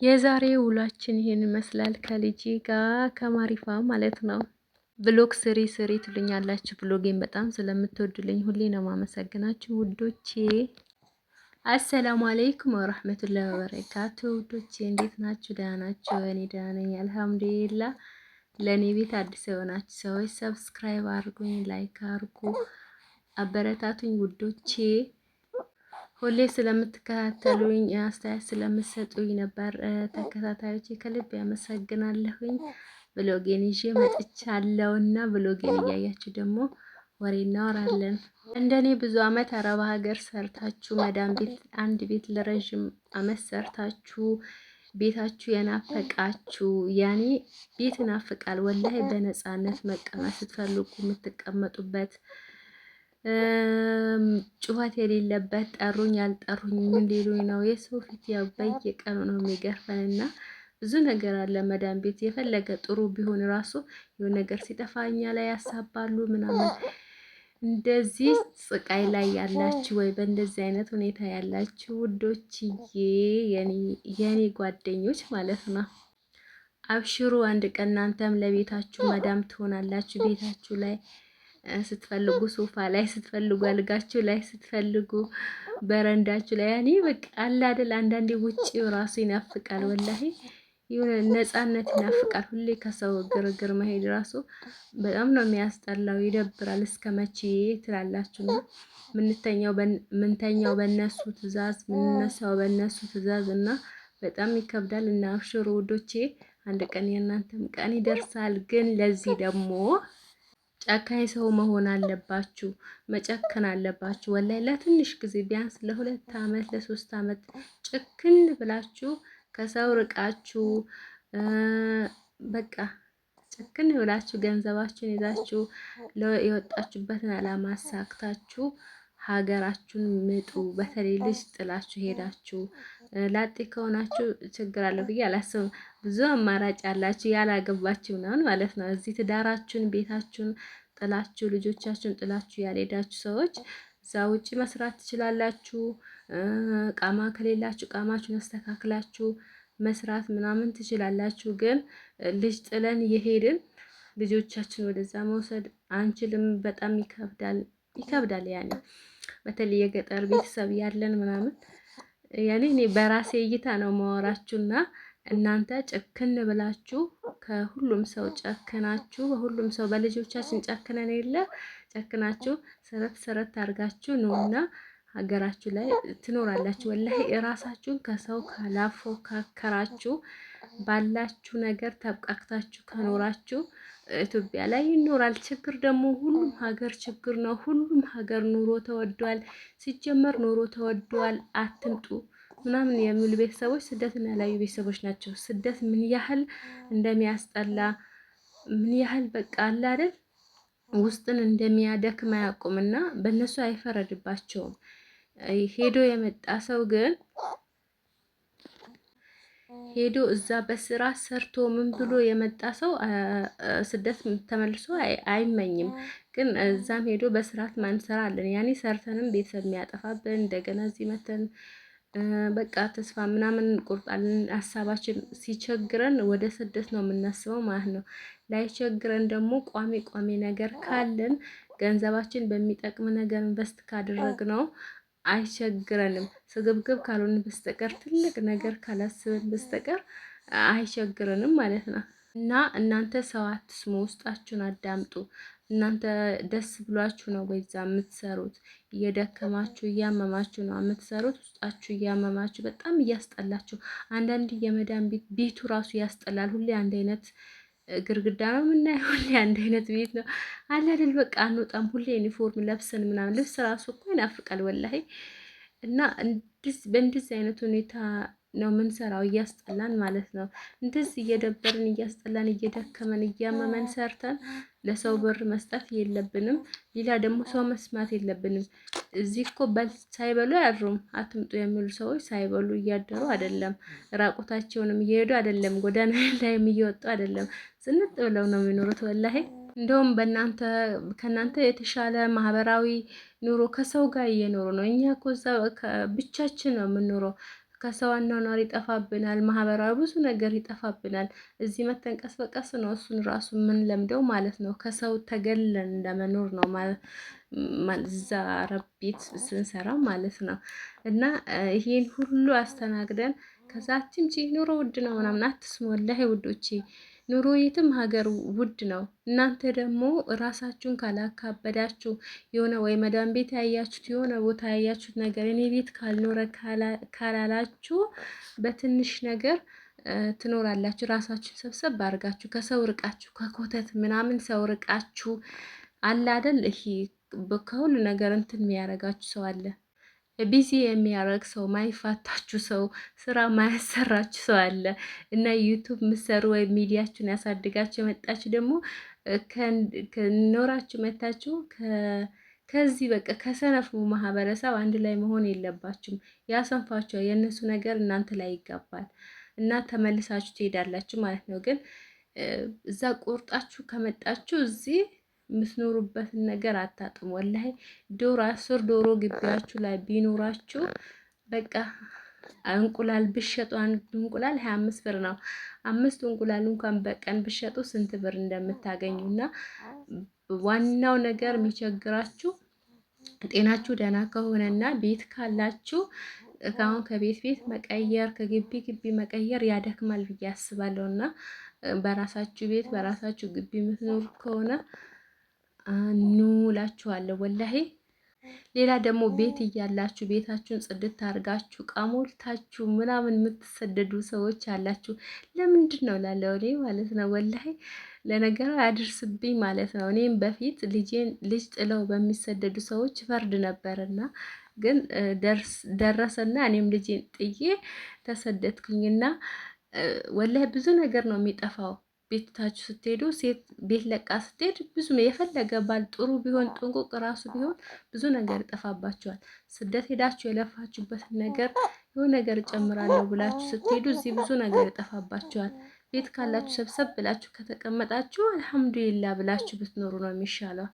የዛሬ ውሏችን ይሄን ይመስላል ከልጄ ጋር ከማሪፋ ማለት ነው። ብሎግ ስሪ ስሪ ትሉኛላችሁ። ብሎጌን በጣም ስለምትወዱልኝ ሁሌ ነው ማመሰግናችሁ ውዶቼ። አሰላሙ አለይኩም ወራህመቱላሂ ወበረካቱ ውዶቼ፣ እንዴት ናችሁ? ደህና ናችሁ? እኔ ደህና ነኝ አልሐምዱሊላህ። ለእኔ ቤት አዲስ የሆናችሁ ሰዎች ሰብስክራይብ አድርጉኝ፣ ላይክ አድርጉ፣ አበረታቱኝ ውዶቼ። ሁሌ ስለምትከታተሉኝ አስተያየት ስለምትሰጡኝ ነበር ተከታታዮቼ ከልብ ያመሰግናለሁኝ። ብሎጌን ይዤ መጥቻለሁና ብሎጌን እያያችሁ ደግሞ ወሬ እናወራለን። እንደኔ ብዙ አመት አረብ ሀገር ሰርታችሁ መዳም ቤት አንድ ቤት ለረጅም አመት ሰርታችሁ ቤታችሁ የናፈቃችሁ ያኔ ቤት ይናፍቃል ወላሂ። በነፃነት መቀመጥ ስትፈልጉ የምትቀመጡበት ጩኸት የሌለበት ጠሩኝ ያልጠሩኝ ምን ሊሉኝ ነው የሰው ፊት ያው በየቀኑ ነው የሚገርፈንና ብዙ ነገር አለ። መዳም ቤት የፈለገ ጥሩ ቢሆን ራሱ የሆነ ነገር ሲጠፋኛ ላይ ያሳባሉ ምናምን። እንደዚህ ስቃይ ላይ ያላችሁ ወይ በእንደዚህ አይነት ሁኔታ ያላችሁ ውዶችዬ የኔ ጓደኞች ማለት ነው፣ አብሽሩ። አንድ ቀን እናንተም ለቤታችሁ መዳም ትሆናላችሁ። ቤታችሁ ላይ ስትፈልጉ ሶፋ ላይ ስትፈልጉ አልጋችሁ ላይ ስትፈልጉ በረንዳችሁ ላይ ያኔ በቃ አለ አይደል። አንዳንዴ ውጪው ራሱ ይናፍቃል ወላሂ፣ የሆነ ነፃነት ይናፍቃል። ሁሌ ከሰው ግርግር መሄድ ራሱ በጣም ነው የሚያስጠላው፣ ይደብራል። እስከ መቼ ትላላችሁ? ምንተኛው በእነሱ ትዕዛዝ፣ ምንነሳው በእነሱ ትዕዛዝ እና በጣም ይከብዳል። እና አብሽሩ ውዶቼ፣ አንድ ቀን የእናንተም ቀን ይደርሳል። ግን ለዚህ ደግሞ ጨካኝ ሰው መሆን አለባችሁ፣ መጨከን አለባችሁ። ወላይ ለትንሽ ጊዜ ቢያንስ ለ2 አመት ለ3 አመት ጭክን ብላችሁ ከሰው ርቃችሁ በቃ ጭክን ብላችሁ ገንዘባችሁን ይዛችሁ የወጣችሁበትን አላማ አሳክታችሁ ሀገራችሁን ምጡ። በተለይ ልጅ ጥላችሁ ሄዳችሁ ላጤ ከሆናችሁ ችግር አለው ብዬ አላስብም። ብዙ አማራጭ ያላችሁ ያላገባችሁ ነው ማለት ነው። እዚህ ትዳራችሁን ቤታችሁን ጥላችሁ ልጆቻችሁን ጥላችሁ ያልሄዳችሁ ሰዎች እዛ ውጪ መስራት ትችላላችሁ። ቃማ ከሌላችሁ ቃማችሁን አስተካክላችሁ መስራት ምናምን ትችላላችሁ። ግን ልጅ ጥለን የሄድን ልጆቻችን ወደዛ መውሰድ አንችልም። በጣም ይከብዳል። ያኔ በተለይ የገጠር ቤተሰብ ያለን ምናምን ያኔ እኔ በራሴ እይታ ነው ማወራችሁና እናንተ ጨክን ብላችሁ ከሁሉም ሰው ጨክናችሁ በሁሉም ሰው በልጆቻችን ጨክነን የለ ጨክናችሁ ሰረት አድርጋችሁ ነውና ሀገራችሁ ላይ ትኖራላችሁ። ወላሂ እራሳችሁን ከሰው ካላፎካከራችሁ ባላችሁ ነገር ተብቃቅታችሁ ከኖራችሁ ኢትዮጵያ ላይ ይኖራል። ችግር ደግሞ ሁሉም ሀገር ችግር ነው። ሁሉም ሀገር ኑሮ ተወዷል። ሲጀመር ኑሮ ተወዷል አትምጡ ምናምን የሚሉ ቤተሰቦች ስደትን ያላዩ ቤተሰቦች ናቸው። ስደት ምን ያህል እንደሚያስጠላ ምን ያህል በቃ አለ አይደል ውስጥን እንደሚያደክም አያውቁምና በእነሱ አይፈረድባቸውም። ሄዶ የመጣ ሰው ግን ሄዶ እዛ በስራ ሰርቶ ምን ብሎ የመጣ ሰው ስደት ተመልሶ አይመኝም። ግን እዛም ሄዶ በስርዓት ማንሰራለን ያኔ ሰርተንም ቤተሰብ የሚያጠፋብን እንደገና እዚህ መተን በቃ ተስፋ ምናምን እንቆርጣለን። ሀሳባችን ሲቸግረን ወደ ስደት ነው የምናስበው ማለት ነው። ላይቸግረን ደግሞ ቋሚ ነገር ካለን ገንዘባችን በሚጠቅም ነገር ኢንቨስት ካደረግነው አይቸግረንም። ስግብግብ ካልሆነ በስተቀር ትልቅ ነገር ካላስብን በስተቀር አይቸግረንም ማለት ነው። እና እናንተ ሰው አትስሙ፣ ውስጣችሁን አዳምጡ። እናንተ ደስ ብሏችሁ ነው በዛ የምትሰሩት፣ እየደከማችሁ እያመማችሁ ነው የምትሰሩት። ውስጣችሁ እያመማችሁ በጣም እያስጠላችሁ፣ አንዳንድ የመዳን ቤቱ ራሱ ያስጠላል። ሁሌ አንድ አይነት ግርግዳ ነው የምናየው፣ ሁሌ አንድ አይነት ቤት ነው አለ አይደል። በቃ አንወጣም፣ ሁሌ ዩኒፎርም ለብሰን ምናምን ልብስ ራሱ እኮ ይናፍቃል ወላሂ። እና በእንደዚህ አይነት ሁኔታ ነው የምንሰራው፣ እያስጠላን ማለት ነው። እንደዚህ እየደበርን እያስጠላን እየደከመን እያመመን ሰርተን ለሰው ብር መስጠት የለብንም። ሌላ ደግሞ ሰው መስማት የለብንም። እዚህ እኮ ሳይበሉ አያድሩም። አትምጡ የሚሉ ሰዎች ሳይበሉ እያደሩ አይደለም፣ ራቁታቸውንም እየሄዱ አይደለም፣ ጎዳና ላይም እየወጡ አይደለም። ዝንጥ ብለው ነው የሚኖሩት ወላሂ። እንደውም ከእናንተ የተሻለ ማህበራዊ ኑሮ ከሰው ጋር እየኖሩ ነው። እኛ እኮ እዛ ብቻችን ነው የምንኖረው። ከሰው አኗኗር ይጠፋብናል፣ ማህበራዊ ብዙ ነገር ይጠፋብናል። እዚህ መተን ቀስ በቀስ ነው እሱን ራሱ ምን ለምደው ማለት ነው። ከሰው ተገለን እንደመኖር ነው እዛ አረብ ቤት ስንሰራ ማለት ነው። እና ይሄን ሁሉ አስተናግደን ከዛችን ኑሮ ውድ ነው ምናምን አትስሙ፣ ወላሂ ውዶቼ ኑሮ የትም ሀገር ውድ ነው። እናንተ ደግሞ ራሳችሁን ካላካበዳችሁ የሆነ ወይ መዳን ቤት ያያችሁት የሆነ ቦታ ያያችሁት ነገር እኔ ቤት ካልኖረ ካላላችሁ በትንሽ ነገር ትኖራላችሁ። ራሳችሁን ሰብሰብ አድርጋችሁ ከሰው ርቃችሁ ከኮተት ምናምን ሰው ርቃችሁ አለ አይደል? ይሄ ከሁሉ ነገር እንትን የሚያደርጋችሁ ሰው አለ። ቢዚ የሚያደርግ ሰው፣ ማይፋታችሁ ሰው፣ ስራ ማያሰራችሁ ሰው አለ እና ዩቱብ ምሰሩ ወይም ሚዲያችሁን ያሳድጋችሁ የመጣችሁ ደግሞ ከኖራችሁ መታችሁ ከዚህ በቃ ከሰነፉ ማህበረሰብ አንድ ላይ መሆን የለባችሁም። ያሰንፋችኋል። የእነሱ ነገር እናንተ ላይ ይጋባል እና ተመልሳችሁ ትሄዳላችሁ ማለት ነው። ግን እዛ ቆርጣችሁ ከመጣችሁ እዚህ የምትኖሩበትን ነገር አታጡም። ወላሂ ዶሮ 10 ዶሮ ግቢያችሁ ላይ ቢኖራችሁ በቃ እንቁላል ብሸጡ አንድ እንቁላል 25 ብር ነው። 5 እንቁላል እንኳን በቀን ብሸጡ ስንት ብር እንደምታገኙና ዋናው ነገር የሚቸግራችሁ ጤናችሁ ደህና ከሆነና ቤት ካላችሁ አሁን ከቤት ቤት መቀየር ከግቢ ግቢ መቀየር ያደክማል ብዬ አስባለሁ። እና በራሳችሁ ቤት በራሳችሁ ግቢ የምትኖሩ ከሆነ ኑ እላችኋለሁ ወላሂ። ሌላ ደግሞ ቤት እያላችሁ ቤታችሁን ጽድት አድርጋችሁ ዕቃ ሞልታችሁ ምናምን የምትሰደዱ ሰዎች አላችሁ። ለምንድን ነው ላለው እኔ ማለት ነው ወላሂ ለነገሩ አያድርስብኝ ማለት ነው። እኔም በፊት ልጅ ጥለው በሚሰደዱ ሰዎች ፈርድ ነበርና ግን ደረሰና እኔም ልጄን ጥዬ ተሰደድኩኝና ወላሂ ብዙ ነገር ነው የሚጠፋው። ቤታችሁ ስትሄዱ ሴት ቤት ለቃ ስትሄድ ብዙ የፈለገ ባል ጥሩ ቢሆን ጥንቁቅ ራሱ ቢሆን ብዙ ነገር ይጠፋባችኋል። ስደት ሄዳችሁ የለፋችሁበትን ነገር የሆነ ነገር እጨምራለሁ ብላችሁ ስትሄዱ እዚህ ብዙ ነገር ይጠፋባችኋል። ቤት ካላችሁ ሰብሰብ ብላችሁ ከተቀመጣችሁ አልሐምዱሊላህ ብላችሁ ብትኖሩ ነው የሚሻለው።